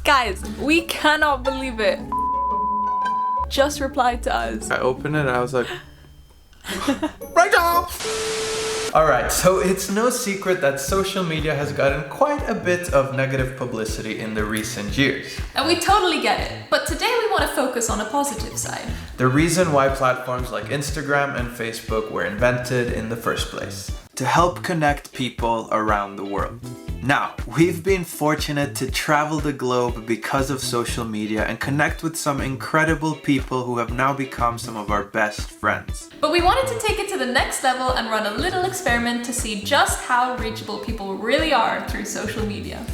Guys, we cannot believe it. Just replied to us. I opened it and I was like, right off! Alright, so it's no secret that social media has gotten quite a bit of negative publicity in the recent years. And we totally get it. But today we want to focus on a positive side. The reason why platforms like Instagram and Facebook were invented in the first place. To help connect people around the world. Now, we've been fortunate to travel the globe because of social media and connect with some incredible people who have now become some of our best friends. But we wanted to take it to the next level and run a little experiment to see just how reachable people really are through social media.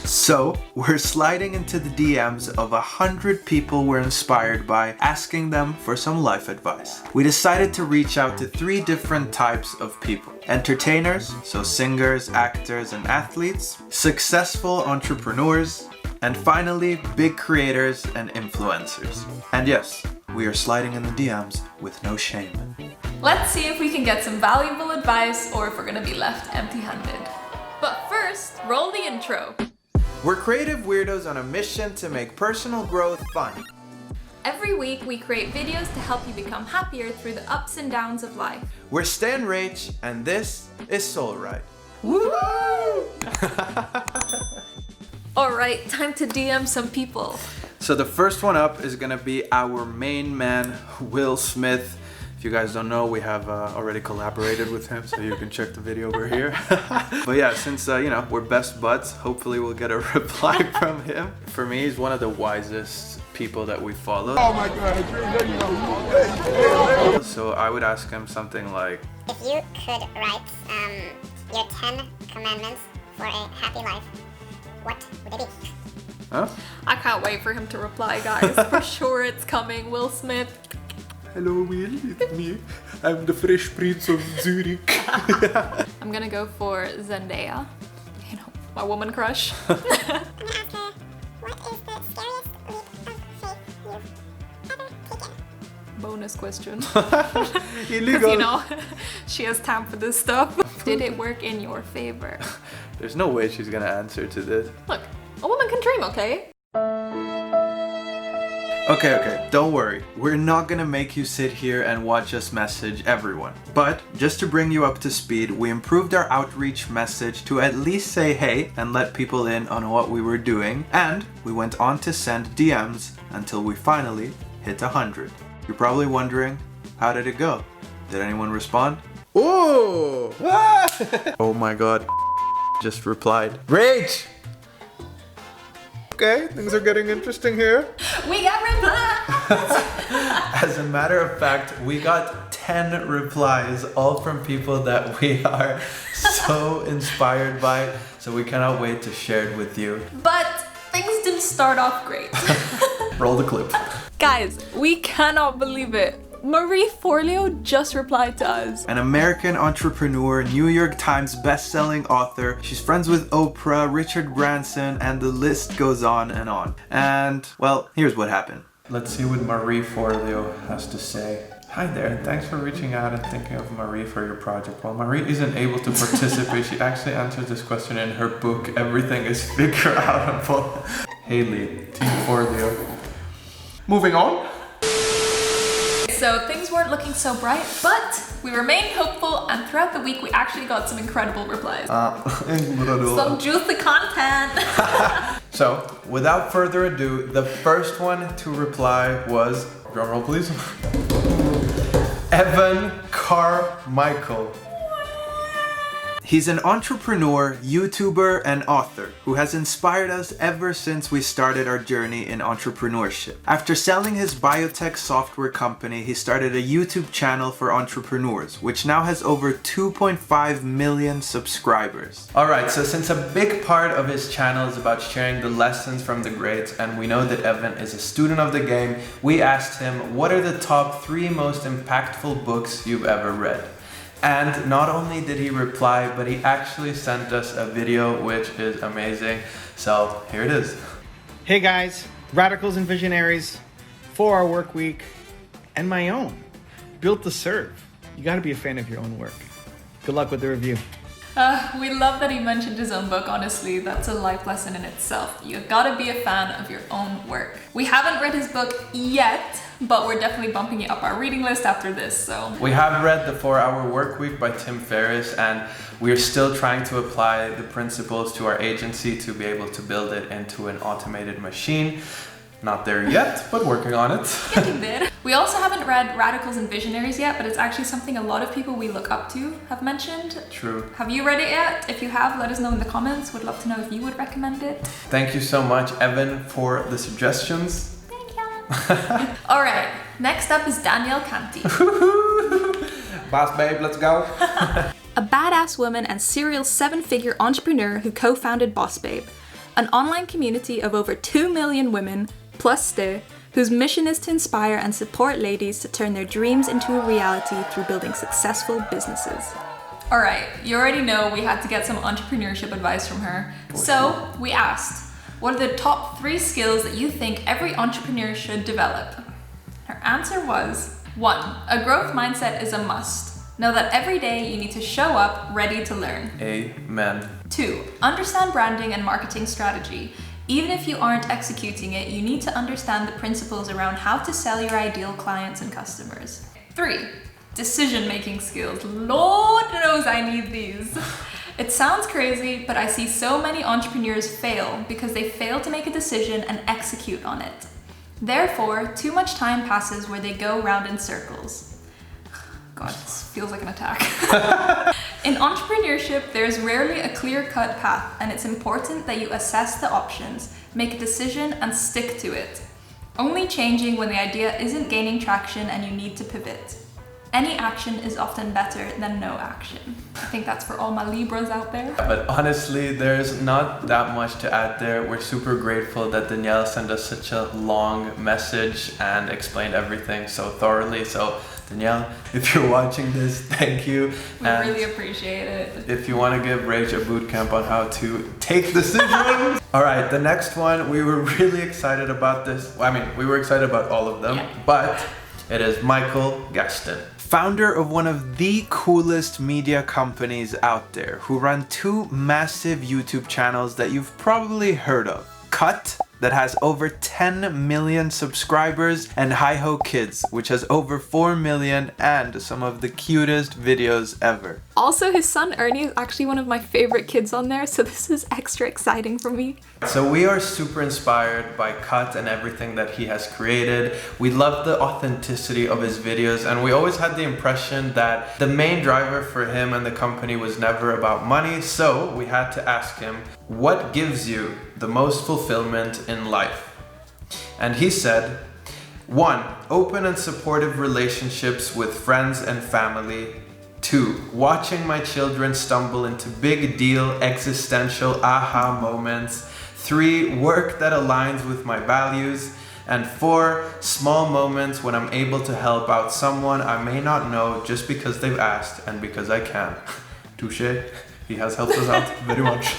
So, we're sliding into the DMs of 100 people we're inspired by, asking them for some life advice. We decided to reach out to 3 different types of people. Entertainers, so singers, actors, and athletes. Successful entrepreneurs. And finally, big creators and influencers. And yes, we are sliding in the DMs with no shame. Let's see if we can get some valuable advice or if we're gonna be left empty-handed. But first, roll the intro. We're creative weirdos on a mission to make personal growth fun. Every week, we create videos to help you become happier through the ups and downs of life. We're Stan Rach, and this is Soul Ride. Woo! Alright, time to DM some people. So the first one up is gonna be our main man, Will Smith. If you guys don't know, we have already collaborated with him, so you can check the video over here. But yeah, since you know, we're best buds, hopefully we'll get a reply from him. For me, he's one of the wisest people that we follow. Oh my god. So I would ask him something like, if you could write your 10 commandments for a happy life, what would they be? huh? I can't wait for him to reply, guys. For sure it's coming, Will Smith. Hello Will, it's me. I'm the Fresh Prince of Zurich. I'm gonna go for Zendaya. You know, my woman crush. I'm gonna ask her, what is the scariest leap of faith you've ever taken? Bonus question. Illegal. Because you know, she has time for this stuff. Did it work in your favor? There's no way she's gonna answer to this. Look, a woman can dream, okay? Okay, don't worry. We're not gonna make you sit here and watch us message everyone. But just to bring you up to speed, we improved our outreach message to at least say hey and let people in on what we were doing. And we went on to send DMs until we finally hit 100. You're probably wondering, how did it go? Did anyone respond? Oh! Oh my god. Just replied. Rage! Okay, things are getting interesting here. We got replies! As a matter of fact, we got 10 replies, all from people that we are so inspired by, so we cannot wait to share it with you. But things didn't start off great. Roll the clip. Guys, we cannot believe it. Marie Forleo just replied to us. An American entrepreneur, New York Times best-selling author. She's friends with Oprah, Richard Branson, and the list goes on and on. And, well, here's what happened. Let's see what Marie Forleo has to say. Hi there, thanks for reaching out and thinking of Marie for your project. While Marie isn't able to participate, she actually answered this question in her book, Everything is Figure-Outable. Haley, Team Forleo. Moving on. So things weren't looking so bright, but we remained hopeful, and throughout the week we actually got some incredible replies. Some juicy content. So, without further ado, the first one to reply was, drumroll please, Evan Carmichael. He's an entrepreneur, YouTuber, and author who has inspired us ever since we started our journey in entrepreneurship. After selling his biotech software company, he started a YouTube channel for entrepreneurs, which now has over 2.5 million subscribers. Alright, so since a big part of his channel is about sharing the lessons from the greats, and we know that Evan is a student of the game, we asked him, what are the top 3 most impactful books you've ever read? And not only did he reply, but he actually sent us a video, which is amazing. So here it is. Hey guys, radicals and visionaries, 4-hour work week, and my own. Built to serve. You gotta be a fan of your own work. Good luck with the review. We love that he mentioned his own book. Honestly, that's a life lesson in itself. You gotta be a fan of your own work. We haven't read his book yet, but we're definitely bumping it up our reading list after this, so. We have read The 4-Hour Workweek by Tim Ferriss, and we're still trying to apply the principles to our agency to be able to build it into an automated machine. Not there yet, but working on it. Getting there. We also haven't read Radicals and Visionaries yet, but it's actually something a lot of people we look up to have mentioned. True. Have you read it yet? If you have, let us know in the comments. Would love to know if you would recommend it. Thank you so much, Evan, for the suggestions. Thank you. All right, next up is Danielle Canty. Boss babe, let's go. A badass woman and serial 7-figure entrepreneur who co-founded Boss Babe, an online community of over 2 million women, plus ste, whose mission is to inspire and support ladies to turn their dreams into a reality through building successful businesses. All right, you already know we had to get some entrepreneurship advice from her. So we asked, what are the top 3 skills that you think every entrepreneur should develop? Her answer was, 1, a growth mindset is a must. Know that every day you need to show up ready to learn. Amen. 2, understand branding and marketing strategy. Even if you aren't executing it, you need to understand the principles around how to sell your ideal clients and customers. 3, decision-making skills. Lord knows I need these. It sounds crazy, but I see so many entrepreneurs fail because they fail to make a decision and execute on it. Therefore, too much time passes where they go round in circles. God, this feels like an attack. In entrepreneurship, there's rarely a clear-cut path, and it's important that you assess the options, make a decision, and stick to it. Only changing when the idea isn't gaining traction and you need to pivot. Any action is often better than no action. I think that's for all my Libras out there. But honestly, there's not that much to add there. We're super grateful that Danielle sent us such a long message and explained everything so thoroughly. So Danielle, if you're watching this, thank you. We really appreciate it. If you want to give Rach a boot camp on how to take decisions. All right, the next one, we were really excited about this. I mean, we were excited about all of them, but it is Michael Gaston. Founder of one of the coolest media companies out there, who run 2 massive YouTube channels that you've probably heard of. Cut, that has over 10 million subscribers, and Hi Ho Kids, which has over 4 million and some of the cutest videos ever. Also, his son Ernie is actually one of my favorite kids on there, so this is extra exciting for me. So we are super inspired by Cut and everything that he has created. We love the authenticity of his videos, and we always had the impression that the main driver for him and the company was never about money, so we had to ask him, what gives you the most fulfillment in life? And he said, 1, open and supportive relationships with friends and family. 2, watching my children stumble into big deal existential aha moments. 3, work that aligns with my values. And 4, small moments when I'm able to help out someone I may not know just because they've asked and because I can. Touché. He has helped us out very much.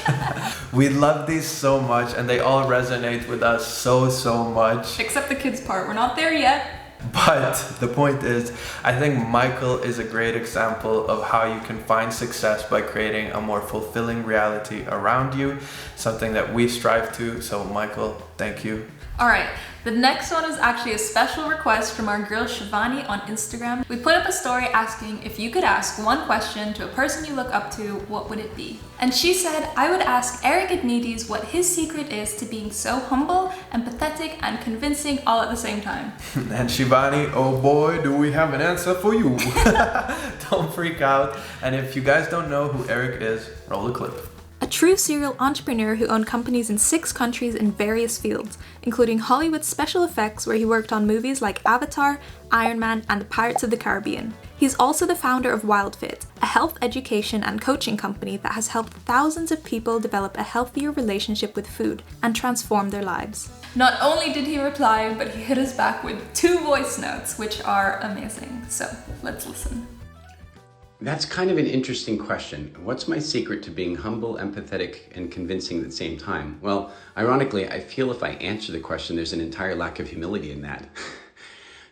We love these so much, and they all resonate with us so much. Except the kids part, we're not there yet. But the point is, I think Michael is a great example of how you can find success by creating a more fulfilling reality around you, something that we strive to. So Michael, thank you. All right, the next one is actually a special request from our girl Shivani on Instagram. We put up a story asking if you could ask one question to a person you look up to, what would it be? And she said, I would ask Eric Adnides what his secret is to being so humble, empathetic, and convincing all at the same time. And Shivani, oh boy, do we have an answer for you. Don't freak out. And if you guys don't know who Eric is, roll the clip. A true serial entrepreneur who owned companies in 6 countries in various fields, including Hollywood special effects where he worked on movies like Avatar, Iron Man, and the Pirates of the Caribbean. He's also the founder of WildFit, a health education and coaching company that has helped thousands of people develop a healthier relationship with food and transform their lives. Not only did he reply, but he hit us back with 2 voice notes, which are amazing. So let's listen. That's kind of an interesting question. What's my secret to being humble, empathetic, and convincing at the same time? Well, ironically, I feel if I answer the question, there's an entire lack of humility in that.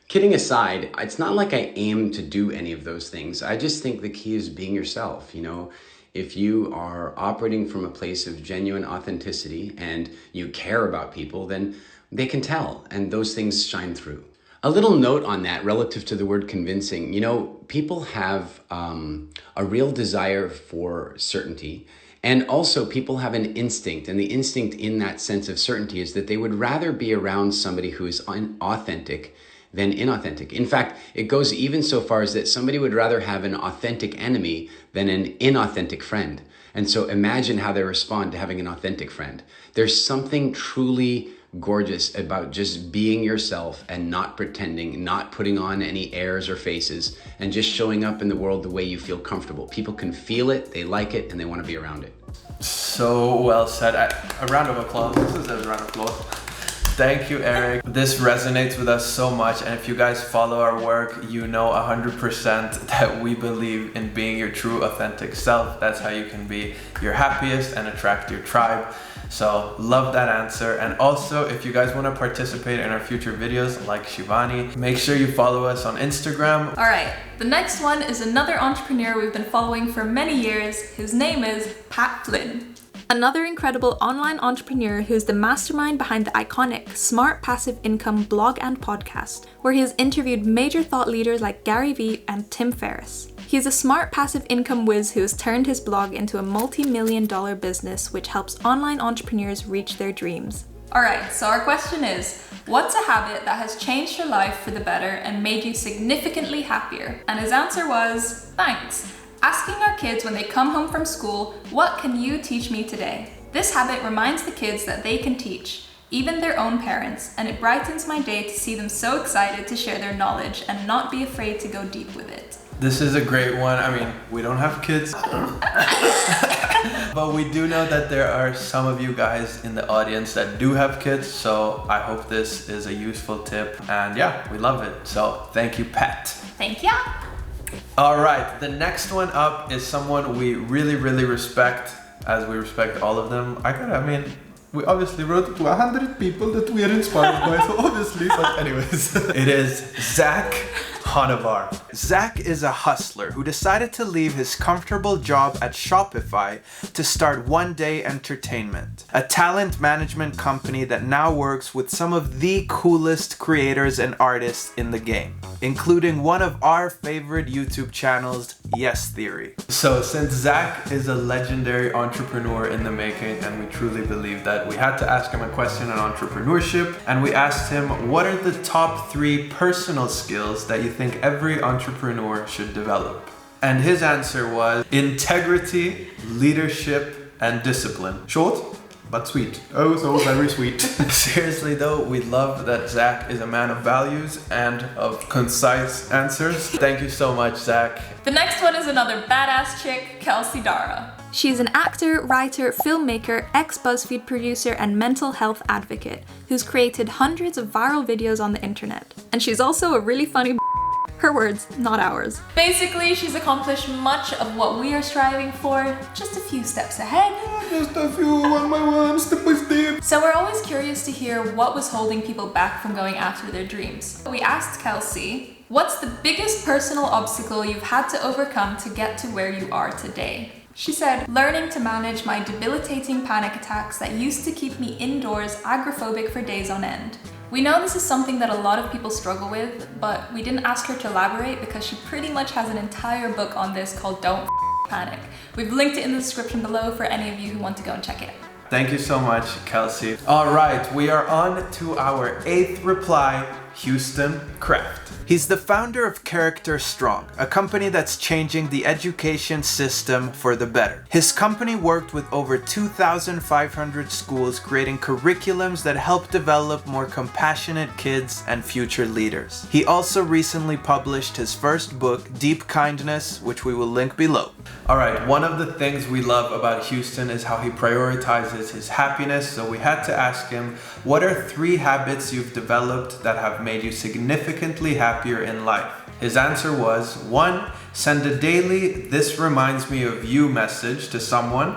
Kidding aside, it's not like I aim to do any of those things. I just think the key is being yourself, you know? If you are operating from a place of genuine authenticity and you care about people, then they can tell, and those things shine through. A little note on that relative to the word convincing. You know, people have a real desire for certainty. And also people have an instinct, and the instinct in that sense of certainty is that they would rather be around somebody who is authentic than inauthentic. In fact, it goes even so far as that somebody would rather have an authentic enemy than an inauthentic friend. And so imagine how they respond to having an authentic friend. There's something truly gorgeous about just being yourself and not pretending, not putting on any airs or faces, and just showing up in the world the way you feel comfortable. People can feel it, they like it, and they want to be around it. So well said. A round of applause. This is a round of applause. Thank you, Eric. This resonates with us so much, and if you guys follow our work, you know 100% that we believe in being your true authentic self. That's how you can be your happiest and attract your tribe. So love that answer. And also, if you guys want to participate in our future videos like Shivani, make sure you follow us on Instagram. All right, the next one is another entrepreneur we've been following for many years. His name is Pat Flynn. Another incredible online entrepreneur who's the mastermind behind the iconic Smart Passive Income blog and podcast, where he has interviewed major thought leaders like Gary Vee and Tim Ferriss. He's a smart passive income whiz who has turned his blog into a multi-million-dollar business which helps online entrepreneurs reach their dreams. Alright, so our question is, what's a habit that has changed your life for the better and made you significantly happier? And his answer was, thanks. Asking our kids when they come home from school, what can you teach me today? This habit reminds the kids that they can teach, even their own parents, and it brightens my day to see them so excited to share their knowledge and not be afraid to go deep with it. This is a great one. I mean, we don't have kids, but we do know that there are some of you guys in the audience that do have kids, so I hope this is a useful tip, and yeah, we love it. So thank you, Pat. Thank ya! All right, the next one up is someone we really, really respect, as we respect all of them. We obviously wrote it to 100 people that we are inspired by, so obviously, but anyways. It is Zac Hanover. Zac is a hustler who decided to leave his comfortable job at Shopify to start One Day Entertainment, a talent management company that now works with some of the coolest creators and artists in the game, including one of our favorite YouTube channels, Yes Theory. So since Zac is a legendary entrepreneur in the making, and we truly believe that, we had to ask him a question on entrepreneurship, and we asked him, what are the top 3 personal skills that you think every entrepreneur should develop? And his answer was integrity, leadership, and discipline. Short, but sweet. Oh, so very sweet. Seriously though, we love that Zac is a man of values and of concise answers. Thank you so much, Zac. The next one is another badass chick, Kelseydara. She's an actor, writer, filmmaker, ex-BuzzFeed producer, and mental health advocate who's created hundreds of viral videos on the internet. And she's also a really funny her words, not ours. Basically, she's accomplished much of what we are striving for, just a few steps ahead. Just a few, one by one, step by step. So we're always curious to hear what was holding people back from going after their dreams. We asked Kelsey, what's the biggest personal obstacle you've had to overcome to get to where you are today? She said, learning to manage my debilitating panic attacks that used to keep me indoors agoraphobic for days on end. We know this is something that a lot of people struggle with, but we didn't ask her to elaborate because she pretty much has an entire book on this called Don't Panic. We've linked it in the description below for any of you who want to go and check it out. Thank you so much, Kelsey. All right, we are on to our 8th reply, Houston Kraft. He's the founder of Character Strong, a company that's changing the education system for the better. His company worked with over 2,500 schools, creating curriculums that help develop more compassionate kids and future leaders. He also recently published his first book, Deep Kindness, which we will link below. All right, one of the things we love about Houston is how he prioritizes his happiness, so we had to ask him, what are 3 habits you've developed that have made you significantly happier in life? His answer was, 1, send a daily "this reminds me of you" message to someone.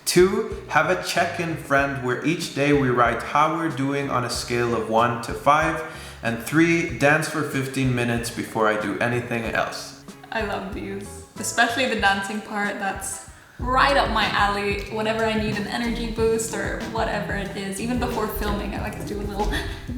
2, have a check-in friend where each day we write how we're doing on a scale of 1 to 5. And 3, dance for 15 minutes before I do anything else. I love these. Especially the dancing part, that's right up my alley. Whenever I need an energy boost or whatever it is, even before filming, I like to do a little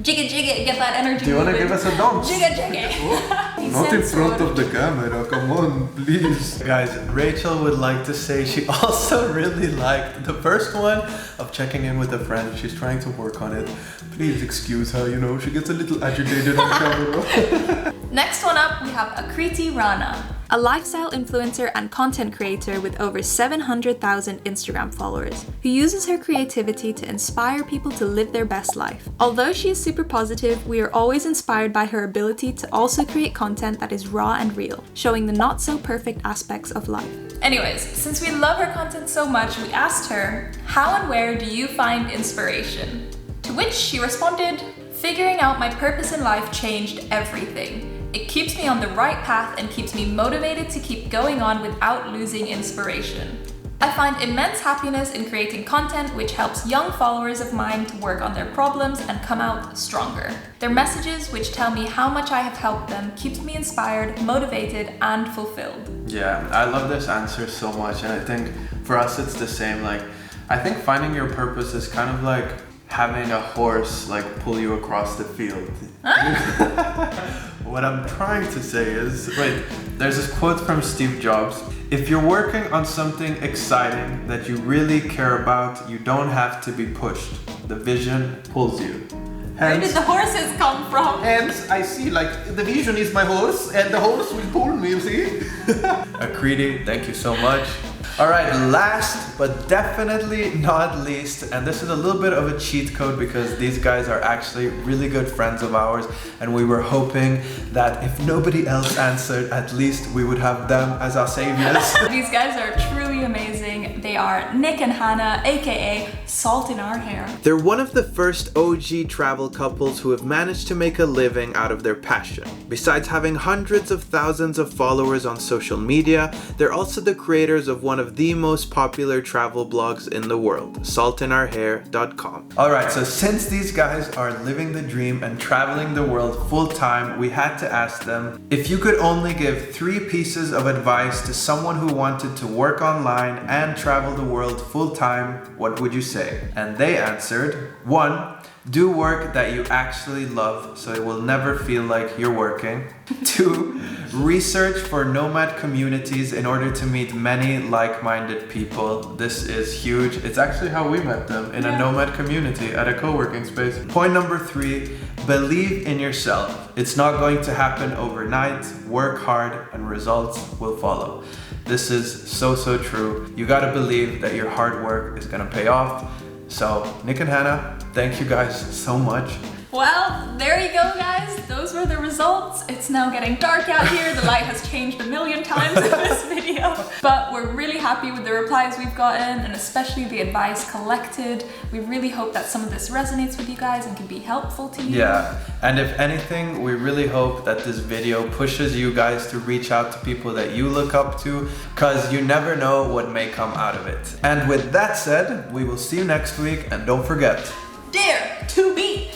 jigga jigga, get that energy. Do you want to moving. give us a dance? Jigga jigga. Not in front of the camera, come on, please. Guys, Rachel would like to say she also really liked the first one of checking in with a friend. She's trying to work on it. Please excuse her, you know, she gets a little agitated on camera. Next one up, we have Akriti Rana, a lifestyle influencer and content creator with over 700,000 Instagram followers, who uses her creativity to inspire people to live their best life. Although she is super positive, we are always inspired by her ability to also create content that is raw and real, showing the not so perfect aspects of life. Anyways, since we love her content so much, we asked her, how and where do you find inspiration? To which she responded, figuring out my purpose in life changed everything. It keeps me on the right path and keeps me motivated to keep going on without losing inspiration. I find immense happiness in creating content which helps young followers of mine to work on their problems and come out stronger. Their messages, which tell me how much I have helped them, keeps me inspired, motivated, and fulfilled. Yeah, I love this answer so much, and I think for us it's the same. Like, I think finding your purpose is kind of like having a horse like pull you across the field. What I'm trying to say is, wait, there's this quote from Steve Jobs. If you're working on something exciting that you really care about, you don't have to be pushed. The vision pulls you. Where did the horses come from? Hence, I see, like, the vision is my horse, and the horse will pull me, you see? Akriti, thank you so much. All right, last but definitely not least, and this is a little bit of a cheat code because these guys are actually really good friends of ours, and we were hoping that if nobody else answered, at least we would have them as our saviors. These guys are truly amazing. They are Nick and Hannah, aka Salt in Our Hair. They're one of the first OG travel couples who have managed to make a living out of their passion. Besides having hundreds of thousands of followers on social media, they're also the creators of one of the most popular travel blogs in the world, saltinourhair.com. Alright, so since these guys are living the dream and traveling the world full time, we had to ask them, if you could only give 3 pieces of advice to someone who wanted to work online and travel the world full time, what would you say? And they answered, 1. Do work that you actually love so it will never feel like you're working. 2. Research for nomad communities in order to meet many like-minded people. This is huge. It's actually how we met them, in a nomad community at a co-working space. Point number 3, believe in yourself. It's not going to happen overnight. Work hard and results will follow. This is so true. You gotta believe that your hard work is gonna pay off. So, Nick and Hannah, thank you guys so much. Well, there you go, guys. Those were the results. It's now getting dark out here. The light has changed a million times in this video. But we're really happy with the replies we've gotten, and especially the advice collected. We really hope that some of this resonates with you guys and can be helpful to you. Yeah, and if anything, we really hope that this video pushes you guys to reach out to people that you look up to, because you never know what may come out of it. And with that said, we will see you next week, and don't forget, Dare to be